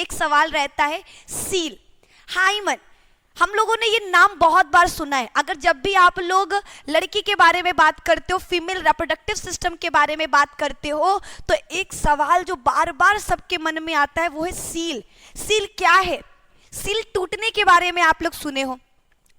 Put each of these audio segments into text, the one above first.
एक सवाल रहता है सील, हाइमन। हम लोगों ने ये नाम बहुत बार सुना है। अगर जब भी आप लोग लड़की के बारे में बात करते हो, फीमेल रिप्रोडक्टिव सिस्टम के बारे में बात करते हो, तो एक सवाल जो बार बार सबके मन में आता है वो है सील। सील क्या है? सील टूटने के बारे में आप लोग सुने हो।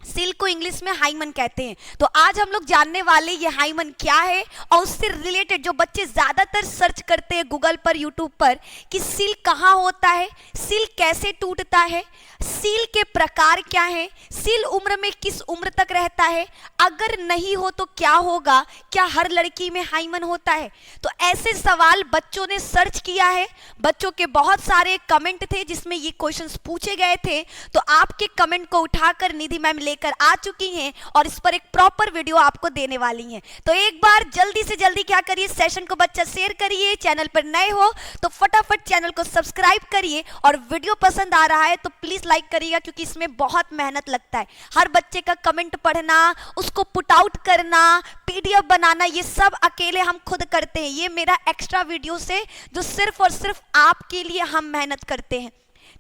सील को इंग्लिश में हाइमन कहते हैं। तो आज हम लोग जानने वाले ये हाइमन क्या है और उससे रिलेटेड जो बच्चे ज्यादातर सर्च करते हैं गूगल पर, यूट्यूब पर कि सील कहाँ होता है, सील कैसे टूटता है, सील के प्रकार क्या है, सील उम्र में किस उम्र तक रहता है, अगर नहीं हो तो क्या होगा, क्या हर लड़की में हाइमन होता है। तो ऐसे सवाल बच्चों ने सर्च किया है। बच्चों के बहुत सारे कमेंट थे जिसमें ये क्वेश्चंस पूछे गए थे। तो आपके कमेंट को उठाकर निधि मैम लेकर आ चुकी हैं और इस पर एक प्रॉपर वीडियो आपको देने वाली हैं। तो एक बार जल्दी से जल्दी क्या करिए, सेशन को बच्चा शेयर करिए। चैनल पर नए हो तो फटाफट चैनल को सब्सक्राइब करिए और वीडियो पसंद आ रहा है तो प्लीज लाइक करिएगा, क्योंकि इसमें बहुत मेहनत लगता है। हर बच्चे का कमेंट पढ़ना, उसको पुट आउट करना, पीडीएफ बनाना, ये सब अकेले हम खुद करते हैं। ये मेरा एक्स्ट्रा वीडियो से जो सिर्फ और सिर्फ आपके लिए हम मेहनत करते हैं।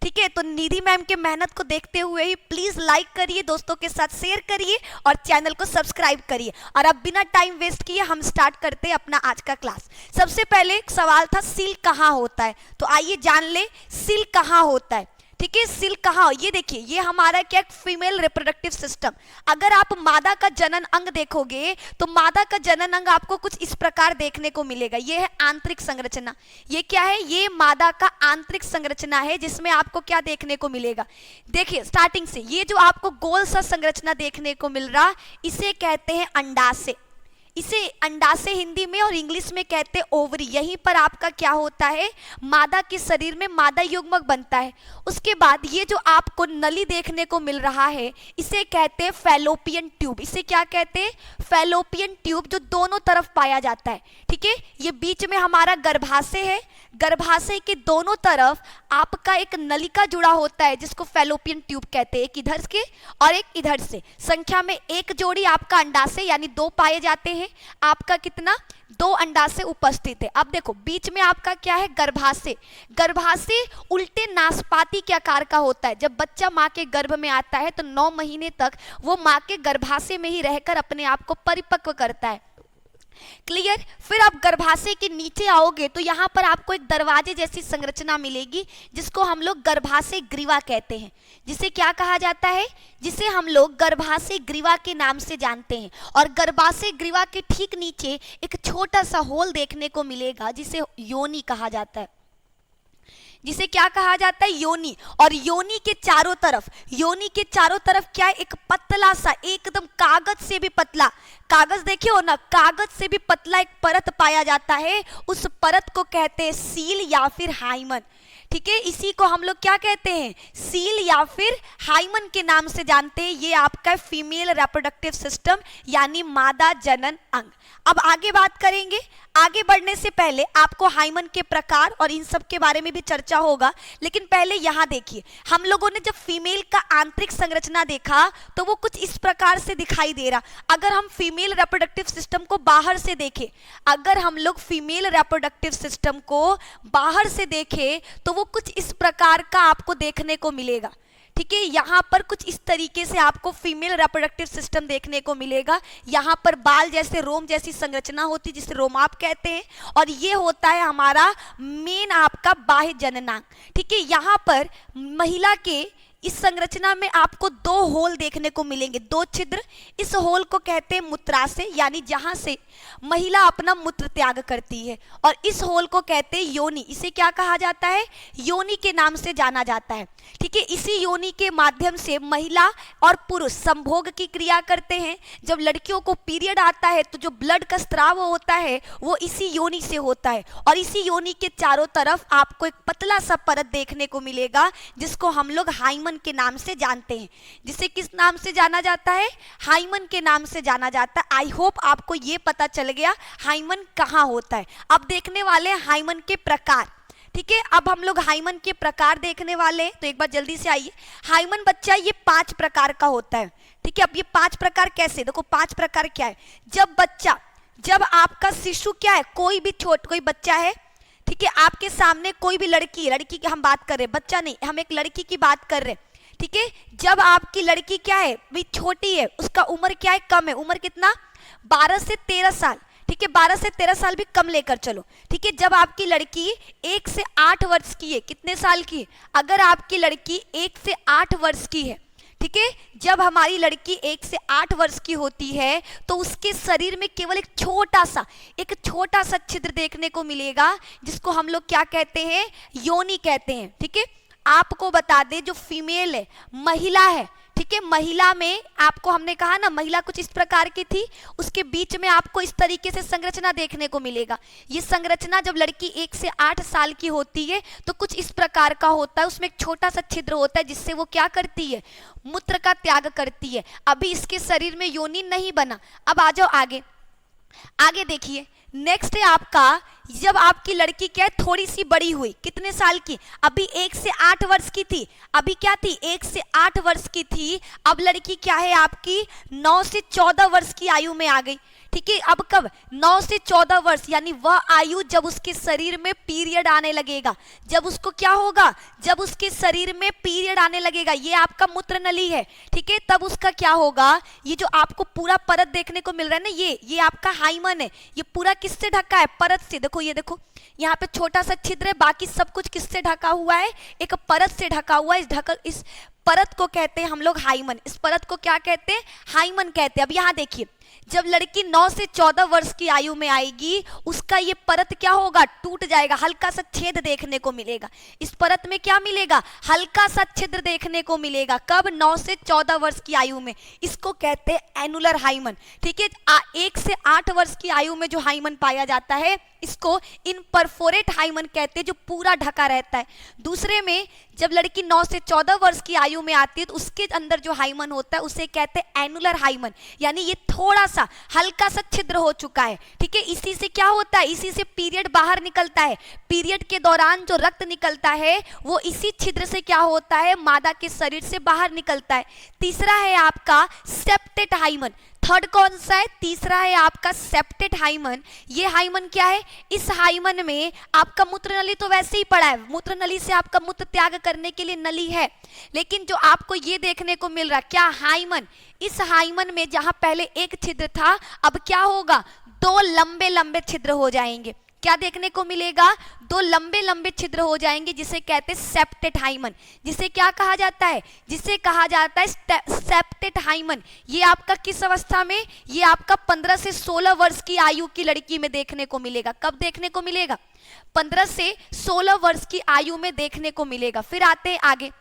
ठीक है, तो निधि मैम के मेहनत को देखते हुए ही प्लीज लाइक करिए, दोस्तों के साथ शेयर करिए और चैनल को सब्सक्राइब करिए। और अब बिना टाइम वेस्ट किए हम स्टार्ट करते हैं अपना आज का क्लास। सबसे पहले एक सवाल था सील कहाँ होता है, तो आइए जान ले सील कहाँ होता है। ठीक है, सील कहाँ, ये देखिए ये हमारा क्या फीमेल रिप्रोडक्टिव सिस्टम। अगर आप मादा का जनन अंग देखोगे तो मादा का जनन अंग आपको कुछ इस प्रकार देखने को मिलेगा। ये है आंतरिक संरचना। ये क्या है? ये मादा का आंतरिक संरचना है, जिसमें आपको क्या देखने को मिलेगा। देखिए स्टार्टिंग से ये जो आपको गोल सा संरचना देखने को मिल रहा, इसे कहते हैं अंडाशय। इसे अंडाशय हिंदी में और इंग्लिश में कहते हैं ओवरी। यहीं पर आपका क्या होता है, मादा के शरीर में मादा युग्मक बनता है। उसके बाद ये जो आपको नली देखने को मिल रहा है, इसे कहते हैं फैलोपियन ट्यूब। इसे क्या कहते हैं? फैलोपियन ट्यूब, जो दोनों तरफ पाया जाता है। ठीक है, ये बीच में हमारा गर्भाशय है। गर्भाशय के दोनों तरफ आपका एक नलिका जुड़ा होता है जिसको फैलोपियन ट्यूब कहते हैं, एक इधर से और एक इधर से। संख्या में एक जोड़ी आपका अंडाशय यानी 2 पाए जाते हैं। आपका कितना? 2 अंडाशय उपस्थित है। अब देखो बीच में आपका क्या है? गर्भाशय। गर्भाशय उल्टे नाशपाती के आकार का होता है। जब बच्चा माँ के गर्भ में आता है तो 9 महीने तक वो माँ के गर्भाशय में ही रहकर अपने आप को परिपक्व करता है। क्लियर? फिर आप गर्भाशय के नीचे आओगे तो यहाँ पर आपको एक दरवाजे जैसी संरचना मिलेगी जिसको हम लोग गर्भाशय ग्रीवा कहते हैं। जिसे क्या कहा जाता है? जिसे हम लोग गर्भाशय ग्रीवा के नाम से जानते हैं। और गर्भाशय ग्रीवा के ठीक नीचे एक छोटा सा होल देखने को मिलेगा जिसे योनि कहा जाता है। जिसे क्या कहा जाता है? योनि। और योनि के चारों तरफ, योनि के चारों तरफ क्या है? एक पतला सा, एकदम कागज से भी पतला, कागज देखे हो ना, कागज से भी पतला एक परत पाया जाता है। उस परत को कहते हैं सील या फिर हाइमन। ठीक है, इसी को हम लोग क्या कहते हैं? सील या फिर हाइमन के नाम से जानते हैं। ये आपका फीमेल रिप्रोडक्टिव सिस्टम यानी मादा जनन अंग। अब आगे बात करेंगे। आगे बढ़ने से पहले आपको हाइमन के प्रकार और इन सब के बारे में भी चर्चा होगा, लेकिन पहले यहाँ देखिए, हम लोगों ने जब फीमेल का आंतरिक संरचना देखा तो वो कुछ इस प्रकार से दिखाई दे रहा। अगर हम फीमेल रिप्रोडक्टिव सिस्टम को बाहर से देखें, अगर हम लोग फीमेल रिप्रोडक्टिव सिस्टम को बाहर से देखें तो वो कुछ इस प्रकार का आपको देखने को मिलेगा। ठीक है, यहाँ पर कुछ इस तरीके से आपको फीमेल रिप्रोडक्टिव सिस्टम देखने को मिलेगा। यहाँ पर बाल जैसे, रोम जैसी संरचना होती है जिसे रोमाप कहते हैं, और ये होता है हमारा मेन आपका बाह्य जननांग। ठीक है, यहाँ पर महिला के इस संरचना में आपको 2 होल देखने को मिलेंगे, 2 छिद्र। इस होल को कहते हैं मूत्राशय यानी जहां से महिला अपना मूत्र त्याग करती है, और इस होल को कहते हैं योनि। इसे क्या कहा जाता है? योनि के नाम से जाना जाता है। ठीक है, इसी योनि के माध्यम से महिला और पुरुष संभोग की क्रिया करते हैं। जब लड़कियों को पीरियड आता है तो जो ब्लड का स्राव होता है वो इसी योनि से होता है, और इसी योनि के चारों तरफ आपको एक पतला सा परत देखने को मिलेगा जिसको हम लोग हाइमन के नाम से जानते हैं। जिसे किस नाम से जाना जाता है? हाइमन के नाम से जाना जाता है। आई होप आपको ये पता चल गया हाइमन कहाँ होता है। अब देखने वाले हैं हाइमन के प्रकार। ठीक है, अब हम लोग हाइमन के प्रकार देखने वाले हैं, तो एक बार जल्दी से आइए। हाइमन बच्चा ये 5 प्रकार का होता है। ठीक है, अब ये 5 प्रकार कैसे? देखो 5 प्रकार क्या है। जब आपका शिशु क्या है, कोई भी कोई बच्चा है, ठीक है, आपके सामने कोई भी लड़की की हम बात कर रहे हैं, बच्चा नहीं, हम एक लड़की की बात कर रहे हैं। ठीक है, जब आपकी लड़की क्या है भी छोटी है, उसका उम्र क्या है, कम है, उम्र कितना, 12 से 13 साल। ठीक है, 12 से 13 साल भी कम लेकर चलो। ठीक है, जब आपकी लड़की 1 से 8 वर्ष की है, कितने साल की, अगर आपकी लड़की 1 से 8 वर्ष की है, ठीक है, जब हमारी लड़की 1 से 8 वर्ष की होती है तो उसके शरीर में केवल एक छोटा सा छिद्र देखने को मिलेगा, जिसको हम लोग क्या कहते हैं, योनि कहते हैं। ठीक है, आपको बता दें जो फीमेल है, महिला है, ठीक है, महिला में आपको हमने कहा ना, महिला कुछ इस प्रकार की थी, उसके बीच में आपको इस तरीके से संरचना देखने को मिलेगा। ये संरचना जब लड़की 1 से 8 साल की होती है तो कुछ इस प्रकार का होता है, उसमें एक छोटा सा छिद्र होता है जिससे वो क्या करती है, मूत्र का त्याग करती है। अभी इसके शरीर में योनि नहीं बना। अब आ जाओ आगे देखिए, नेक्स्ट है आपका, जब आपकी लड़की क्या है, थोड़ी सी बड़ी हुई, कितने साल की, अभी 1 से 8 वर्ष की थी, अभी क्या थी, 1 से 8 वर्ष की थी। अब लड़की क्या है आपकी 9 से 14 वर्ष की आयु में आ गई। ठीक है, अब कब, 9 से 14 वर्ष, यानी वह आयु जब उसके शरीर में पीरियड आने लगेगा, जब उसको क्या होगा, जब उसके शरीर में पीरियड आने लगेगा, ये आपका मूत्र नली है। ठीक है, तब उसका क्या होगा, ये जो आपको पूरा परत देखने को मिल रहा है ना, ये आपका हाइमन है, ये पूरा किससे ढका है, परत से। देखो ये देखो, यहाँ पे छोटा सा छिद्र है, बाकी सब कुछ किससे ढका हुआ है, एक परत से ढका हुआ है। इस परत को कहते हैं हम लोग हाइमन। इस परत को क्या कहते हैं, हाइमन कहते हैं। अब यहाँ देखिए, जब लड़की 9 से 14 वर्ष की आयु में आएगी, उसका ये परत क्या होगा, टूट जाएगा, हल्का सा छेद देखने को मिलेगा। इस परत में क्या मिलेगा, हल्का सा छिद्र देखने को मिलेगा। कब, 9 से 14 वर्ष की आयु में। इसको कहते हैं एनुलर हाइमन। ठीक है, 1 से 8 वर्ष की आयु में जो हाइमन पाया जाता है, इसको इनपरफोरेट हाइमन कहते हैं, जो पूरा ढका रहता है। दूसरे में जब लड़की 9 से 14 वर्ष की आयु में आती है तो उसके अंदर जो हाइमन होता है उसे कहते हैं एनुलर हाइमन, यानी ये थोड़ा सा हल्का सा छिद्र हो चुका है। ठीक है, इसी से क्या होता है, इसी से पीरियड बाहर निकलता है। पीरियड के दौरान जो रक्त निकलता है वो इसी छिद्र से क्या होता है, मादा के शरीर से बाहर निकलता है। तीसरा है आपका सेप्टेट हाइमन। थर्ड कौन सा है, तीसरा है आपका सेप्टेट हाइमन। ये हाइमन क्या है, इस हाइमन में आपका मूत्र नली तो वैसे ही पड़ा है, मूत्र नली से आपका मूत्र त्याग करने के लिए नली है, लेकिन जो आपको ये देखने को मिल रहा क्या, हाइमन, इस हाइमन में जहां पहले एक छिद्र था, अब क्या होगा, 2 लंबे लंबे छिद्र हो जाएंगे। क्या देखने को मिलेगा, 2 लंबे लंबे छिद्र हो जाएंगे, जिसे कहते हैं सेप्टेट हाइमन। जिसे क्या कहा जाता है, जिसे कहा जाता है सेप्टेट हाइमन। ये आपका किस अवस्था में, ये आपका 15 से 16 वर्ष की आयु की लड़की में देखने को मिलेगा। कब देखने को मिलेगा, 15 से 16 वर्ष की आयु में देखने को मिलेगा। फिर आते हैं आगे।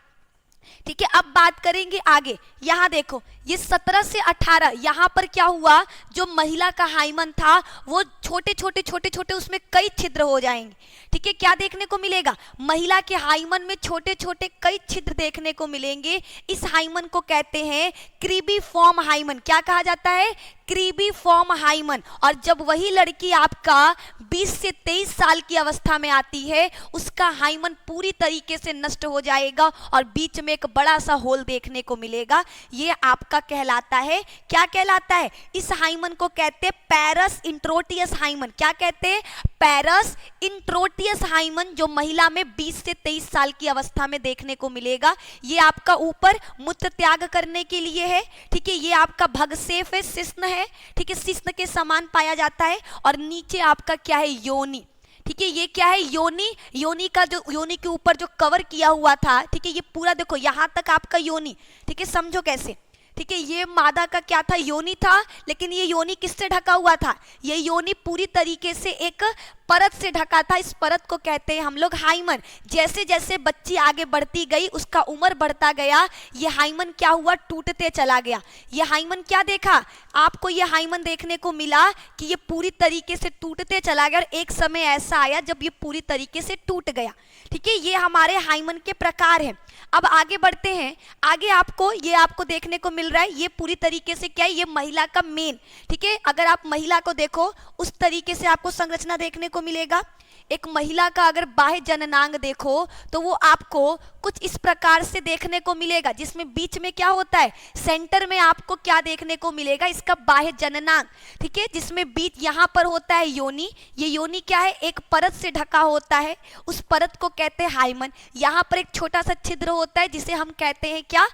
ठीक है, अब बात करेंगे आगे। यहां देखो, ये 17 से 18, यहां पर क्या हुआ, जो महिला का हाइमन था वो छोटे छोटे उसमें कई छिद्र हो जाएंगे। ठीक है, क्या देखने को मिलेगा, महिला के हाइमन में छोटे छोटे कई छिद्र देखने को मिलेंगे। इस हाइमन को कहते हैं क्रीबीफॉर्म हाइमन। क्या कहा जाता है, क्रीबीफॉर्म हाइमन। और जब वही लड़की आपका 20 से 23 साल की अवस्था में आती है, उसका हाइमन पूरी तरीके से नष्ट हो जाएगा और बीच में एक बड़ा सा होल देखने को मिलेगा। ये आपका कहलाता है, क्या कहलाता है, इस हाइमन को कहते हैं पैरस इंट्रोटियस हाइमन। क्या कहते हैं, पैरस इंट्रोटियस हाइमन, जो महिला में 20 से 23 साल की अवस्था में देखने को मिलेगा। ये आपका ऊपर मूत्र त्याग करने के लिए है। ठीक है, ये आपका भगसेफ है, शिश्न है। ठीक है, शिश्न के समान पाया जाता है। और नीचे आपका क्या है, योनि। ठीक है, ये क्या है, योनि। योनि का जो, योनि के ऊपर जो कवर किया हुआ था, ठीक है, ये पूरा देखो यहां तक आपका योनि। ठीक है, समझो कैसे। ठीक है, ये मादा का क्या था, योनि था, लेकिन ये योनि किससे ढका हुआ था, ये योनि पूरी तरीके से एक परत से ढका था। इस परत को कहते हैं हम लोग हाइमन। जैसे जैसे बच्ची आगे बढ़ती गई, उसका उम्र बढ़ता गया, ये हाइमन क्या हुआ, टूटते चला गया। ये हाइमन क्या देखा आपको, ये हाइमन देखने को मिला कि ये पूरी तरीके से टूटते चला गया और एक समय ऐसा आया जब ये पूरी तरीके से टूट गया। ठीक है, ये हमारे हाइमन के प्रकार हैं। अब आगे बढ़ते हैं। आगे आपको ये आपको देखने को मिल रहा है, ये पूरी तरीके से क्या है, ये महिला का मेन। ठीक है, अगर आप महिला को देखो उस तरीके से आपको संरचना देखने को मिलेगा। एक महिला का अगर बाह्य जननांग देखो तो वो आपको कुछ इस प्रकार से देखने को मिलेगा, जिसमें बीच में क्या होता है, सेंटर में आपको क्या देखने को मिलेगा, इसका बाह्य जननांग, ठीक है, जिसमें बीच यहाँ पर होता है योनि। ये योनि क्या है, एक परत से ढका होता है, उस परत को कहते हैं हाइमन। यहाँ पर एक छोटा सा छिद्र होता है जिसे हम कहते हैं क्या,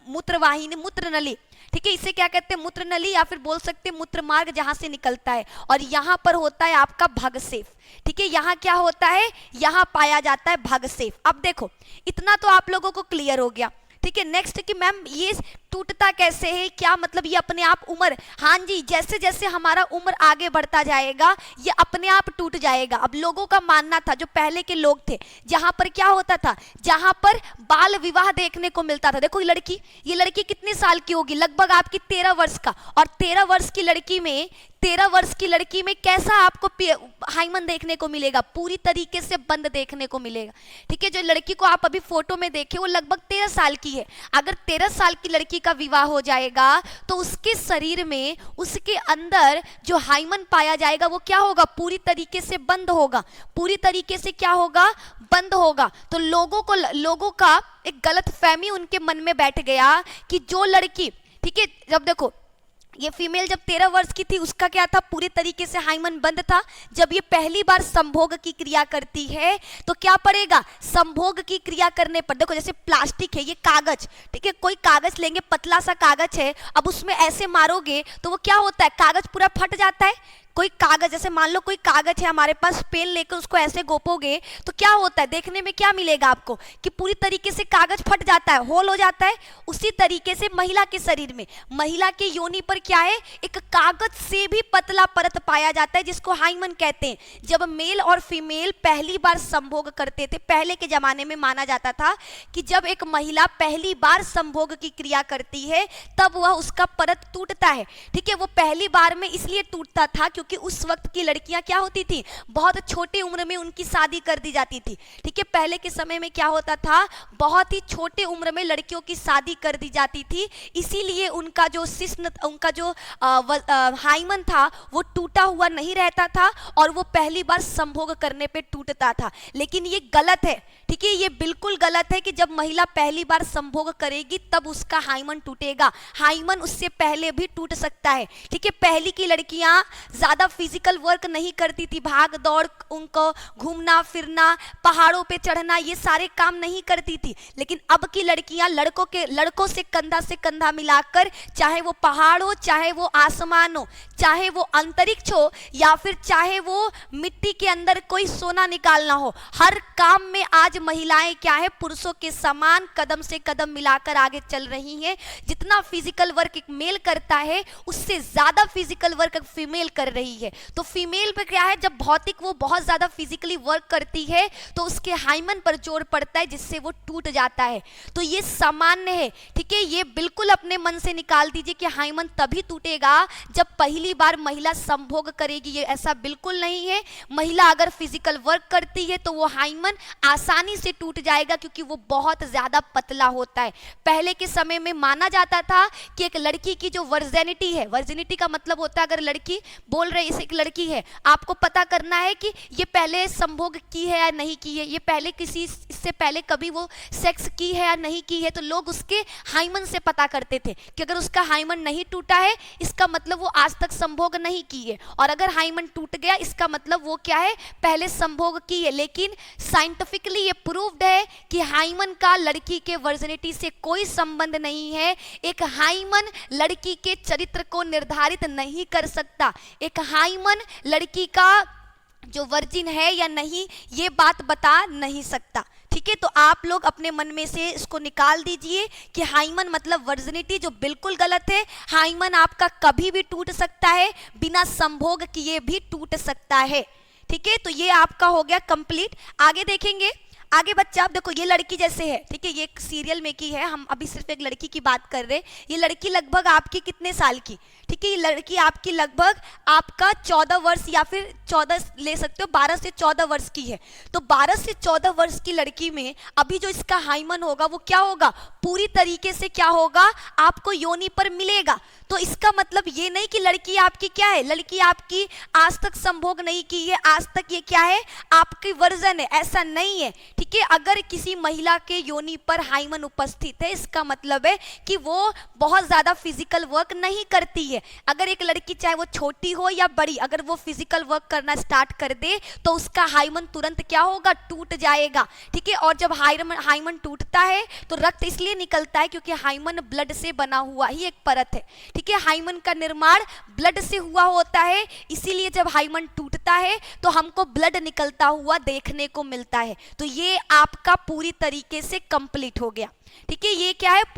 मूत्रवाहिनी, मूत्र नली, ठीक है, इसे क्या कहते हैं, मूत्र नली, या फिर बोल सकते हैं मूत्र मार्ग, जहां से निकलता है। और यहाँ पर होता है आपका भगसेफ, ठीक है, यहाँ क्या होता है, यहाँ पाया जाता है भगसेफ। अब देखो इतना तो आप लोगों को क्लियर हो गया, ठीक है। नेक्स्ट कि मैम ये टूटता कैसे है, क्या मतलब ये अपने आप उम्र, हाँ जी, जैसे जैसे हमारा उम्र आगे बढ़ता जाएगा ये अपने आप टूट जाएगा। अब लोगों का मानना था, जो पहले के लोग थे, जहां पर क्या होता था, जहां पर बाल विवाह देखने को मिलता था। देखो ये लड़की कितने साल की होगी, लगभग आपकी 13 वर्ष का, और 13 वर्ष की लड़की में कैसा आपको हाइमन देखने को मिलेगा, पूरी तरीके से बंद देखने को मिलेगा, ठीक है। जो लड़की को आप अभी फोटो में देखे वो लगभग 13 साल की है। अगर 13 साल की लड़की का विवाह हो जाएगा तो उसके शरीर में, उसके अंदर जो हाइमन पाया जाएगा वो क्या होगा, पूरी तरीके से बंद होगा, पूरी तरीके से क्या होगा, बंद होगा। तो लोगों का एक गलत फहमी उनके मन में बैठ गया कि जो लड़की, ठीक है, जब देखो ये फीमेल जब 13 वर्ष की थी उसका क्या था, पूरी तरीके से हाइमन बंद था। जब ये पहली बार संभोग की क्रिया करती है तो क्या पड़ेगा, संभोग की क्रिया करने पर, देखो जैसे प्लास्टिक है, ये कागज, ठीक है, कोई कागज लेंगे, पतला सा कागज है, अब उसमें ऐसे मारोगे तो वो क्या होता है, कागज पूरा फट जाता है। कोई कागज, जैसे मान लो कोई कागज है हमारे पास, पेन लेकर उसको ऐसे गोपोगे तो क्या होता है, देखने में क्या मिलेगा आपको कि पूरी तरीके से कागज फट जाता है, होल हो जाता है। उसी तरीके से महिला के शरीर में, महिला के योनि पर क्या है, एक कागज से भी पतला परत पाया जाता है जिसको हाइमन कहते हैं। जब मेल और फीमेल पहली बार संभोग करते थे, पहले के जमाने में माना जाता था कि जब एक महिला पहली बार संभोग की क्रिया करती है तब वह उसका परत टूटता है, ठीक है। वो पहली बार में इसलिए टूटता था क्योंकि उस वक्त की लड़कियां क्या होती थी, बहुत छोटे उम्र में उनकी शादी कर दी जाती थी, ठीक है। पहले के समय में क्या होता था, बहुत ही छोटे उम्र में लड़कियों की शादी कर दी जाती थी, इसीलिए उनका जो शिश्न, उनका जो हाइमन था वो टूटा हुआ नहीं रहता था और वो पहली बार संभोग करने पे टूटता था। लेकिन ये गलत है, ठीक है, ये बिल्कुल गलत है कि जब महिला पहली बार संभोग करेगी तब उसका हाइमन टूटेगा। हाइमन उससे पहले भी टूट सकता है, ठीक है। पहली की लड़कियां ज्यादा फिजिकल वर्क नहीं करती थी, भाग दौड़, उनको घूमना फिरना, पहाड़ों पे चढ़ना, ये सारे काम नहीं करती थी। लेकिन अब की लड़कियां लड़कों से कंधा मिलाकर, चाहे वो पहाड़ हो, चाहे वो आसमान हो, चाहे वो अंतरिक्ष हो, या फिर चाहे वो मिट्टी के अंदर कोई सोना निकालना हो, हर काम में आज महिलाएं क्या है, पुरुषों के समान कदम से कदम मिलाकर आगे चल रही हैं। जितना फिजिकल वर्क एक मेल करता है उससे ज्यादा फिजिकल वर्क एक फीमेल कर रही है। तो फीमेल पे क्या है, जब भौतिक वो बहुत ज्यादा फिजिकली वर्क करती है तो उसके हाइमन पर जोर पड़ता है जिससे वो टूट जाता है। तो ये सामान्य है, ठीक है, ये बिल्कुल अपने मन से निकाल दीजिए कि हाइमन तभी टूटेगा जब पहली बार महिला संभोग करेगी, ये ऐसा बिल्कुल नहीं है। महिला अगर फिजिकल वर्क करती है तो वो हाइमन आसानी से टूट जाएगा क्योंकि वो बहुत ज्यादा पतला होता है। पहले के समय में माना जाता था कि एक लड़की की जो वर्जिनिटी है, वर्जिनिटी का मतलब होता है अगर लड़की बोल रही है, एक लड़की है, आपको पता करना है कि ये पहले संभोग की है या नहीं की है, ये पहले किसी इससे पहले कभी वो सेक्स की है या नहीं की है, तो लोग उसके हाइमन से पता करते थे कि अगर उसका हाइमन नहीं टूटा है इसका मतलब वो आज तक संभोग नहीं की है, और अगर हाइमन टूट गया इसका मतलब वो क्या है, पहले संभोग की है। लेकिन साइंटिफिकली ये प्रूव्ड है कि हाइमन का लड़की के वर्जिनिटी से कोई संबंध नहीं है। एक हाइमन लड़की के चरित्र को निर्धारित नहीं कर सकता। एक हाइमन लड़की का जो वर्जिन है या नहीं ये बात बता नहीं सकता, ठीक है। तो आप लोग अपने मन में से इसको निकाल दीजिए कि हाइमन मतलब वर्जिनिटी, जो बिल्कुल गलत है। हाइमन आपका कभी भी टूट सकता है, बिना संभोग किए भी टूट सकता है, ठीक है। तो ये आपका हो गया कंप्लीट। आगे देखेंगे, आगे बच्चा आप देखो, ये लड़की जैसे है, ठीक है, ये एक सीरियल में की है, हम अभी सिर्फ एक लड़की की बात कर रहे हैं। ये लड़की लगभग आपकी कितने साल की, ठीक है, ये लड़की आपकी लगभग आपका 14 वर्ष या फिर 14 ले सकते हो, 12 से 14 वर्ष की है। तो 12 से 14 वर्ष की लड़की में अभी जो इसका हाइमन होगा वो क्या होगा, पूरी तरीके से क्या होगा, आपको योनि पर मिलेगा। तो इसका मतलब ये नहीं कि लड़की आपकी क्या है, लड़की आपकी आज तक संभोग नहीं की है, आज तक ये क्या है, आपकी वर्जन है, ऐसा नहीं है, ठीक है। अगर किसी महिला के योनि पर हाइमन उपस्थित है, इसका मतलब है कि वो बहुत ज्यादा फिजिकल वर्क नहीं करती है। अगर एक लड़की चाहे वो छोटी हो या बड़ी, अगर वो फिजिकल वर्क करना स्टार्ट कर दे तो उसका हाइमन तुरंत क्या होगा, टूट जाएगा, ठीक है। और जब हाइमन टूटता है तो रक्त इसलिए निकलता है क्योंकि हाइमन ब्लड से बना हुआ ही एक परत है, ठीक है। हाइमन का निर्माण ब्लड से हुआ होता है, इसीलिए जब हाइमन टूटता है तो हमको ब्लड निकलता हुआ देखने को मिलता है। तो ये आपका पूरी तरीके से कंप्लीट हो गया, ठीक है। ये क्या है,